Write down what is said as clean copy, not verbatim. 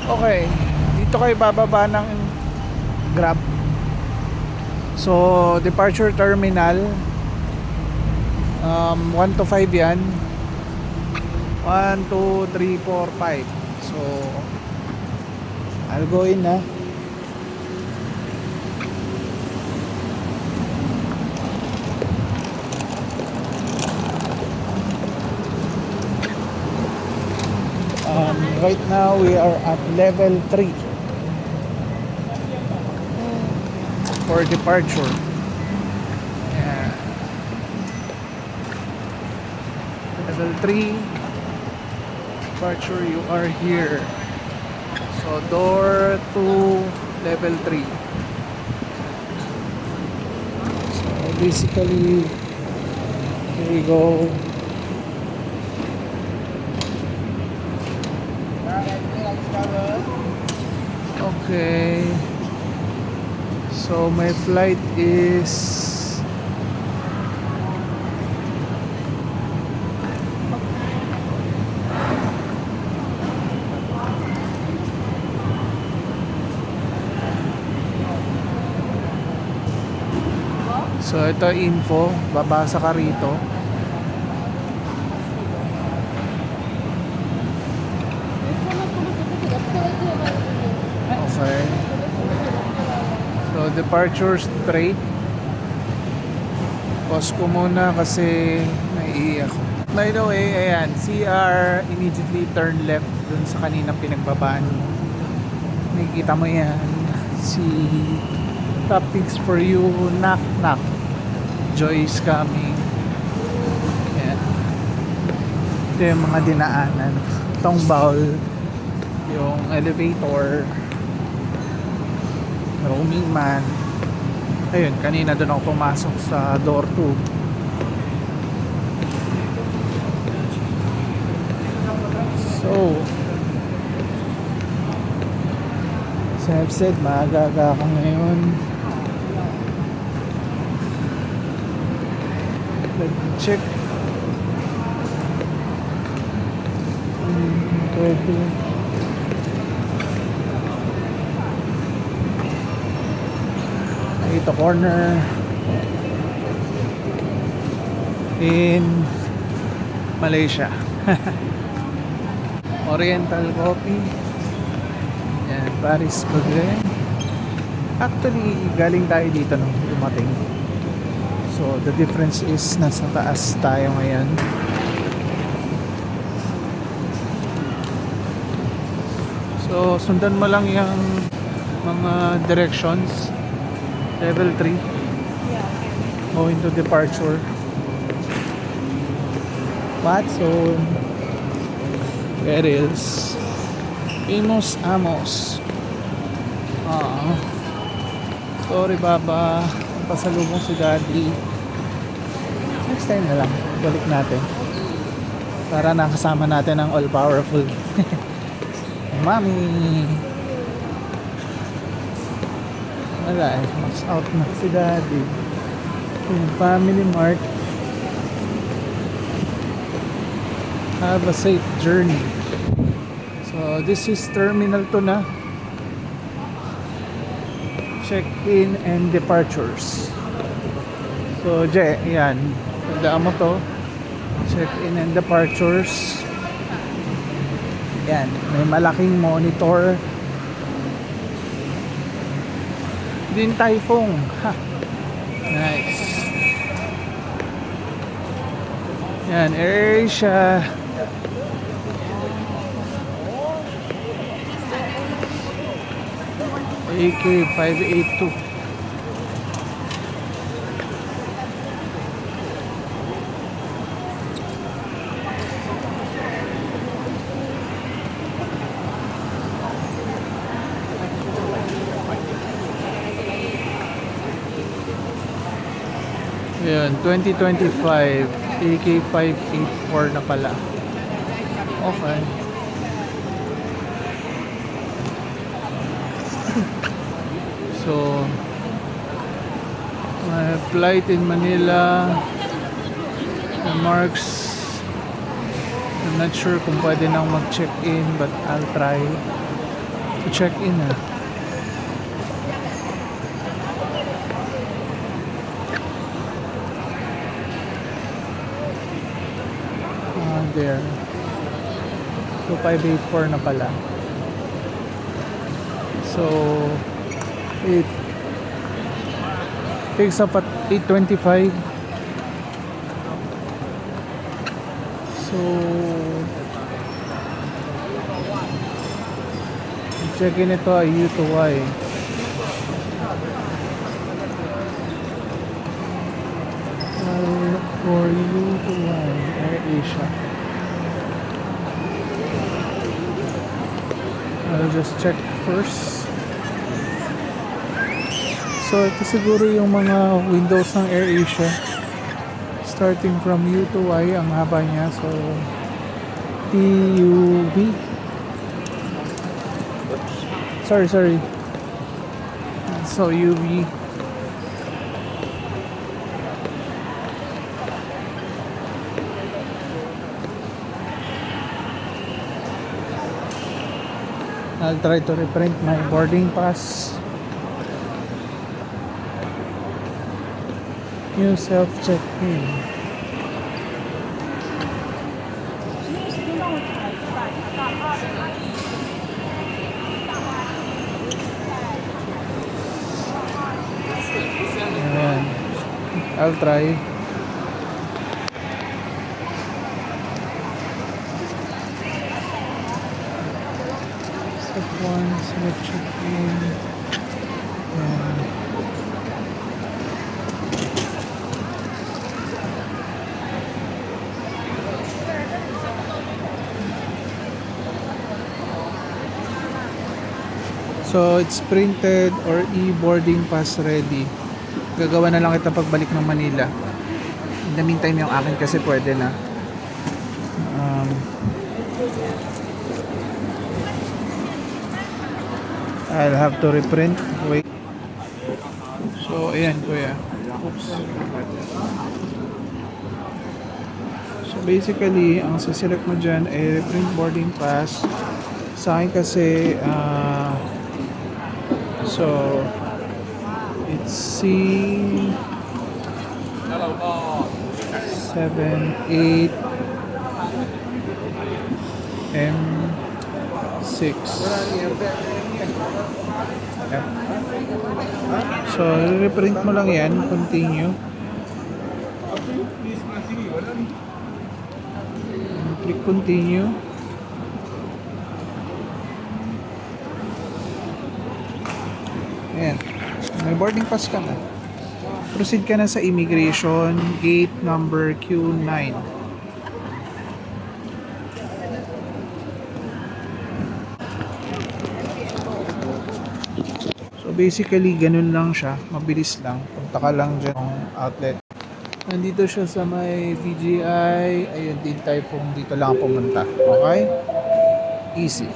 Okay, dito kayo bababa ng Grab. So, departure terminal 1 to 5 yan. 1, 2, 3, 4, 5. So, I'll go in na. Right now we are at level 3 for departure. Yeah. Level 3 departure, you are here. So door to level 3. So basically here we go. Okay. So my flight is so ito info, babasa ka rito. Okay. So departure straight. Pause ko muna kasi naiiyak ako. By the way, ayan, CR, immediately turn left dun sa kaninang pinagbabaan. Nakikita mo yan. Si Top Things For You, knock knock. Joy is coming. Ayan. Ito yung mga dinaanan. Itong bowl, yung elevator, roaming man. Ayun, kanina doon ako pumasok sa door 2. So as I've said, maaga-aga ako ngayon. Let me check. 20. Ito corner in Malaysia. Oriental Coffee. Yan, Paris Bagre. Actually, galing tayo dito nung dumating. So, the difference is nasa taas tayo ngayon. So, sundan mo lang yung mga directions. Level 3. Going to departure. Watson. Perils. Famous Amos. Sorry Baba, pasalubong si Daddy. Next time na lang, balik natin. Para nakasama natin ang all powerful Mommy. Wala eh, max out na si Daddy. Yung Family Mart. Have a safe journey. So this is Terminal 2 na. Check-in and departures. So yan, tandaan mo to. Check-in and departures. Yan, may malaking monitor. Din Typhoon. Ha. Nice. Yan, AirAsia. AK582. Ayan, 2025 AK584 na pala. Okay. So my flight in Manila, the marks, I'm not sure kung pwede nang mag-check-in but I'll try. check-in ah. There. So 584 na pala. So it takes up at 825. So check-in ito ay U to Y. For U to Y, AirAsia. I'll just check first. So ito siguro yung mga windows ng AirAsia. Starting from U to Y, ang haba niya. So TUV. Sorry. So UV. I'll try to reprint my boarding pass. New self-check-in. Ayan. I'll try. Step 1, select check-in. Ayan. So it's printed or e-boarding pass ready. Gagawa na lang kita pagbalik ng Manila. In the meantime yung akin kasi pwede na. I'll have to reprint. Wait. So ayan kuya. Oops. So basically ang siselect mo dyan ay reprint boarding pass. Sa akin kasi so it's C78 M6. So reprint mo lang yan, continue. Click continue. Ayan. May boarding pass ka na. Proceed ka na sa immigration, gate number Q9. So basically, ganun lang siya. Mabilis lang. Punta ka lang dyan ng outlet. Nandito siya sa may VGI. Ayun, din typhoon. Dito lang pumunta. Okay? Easy.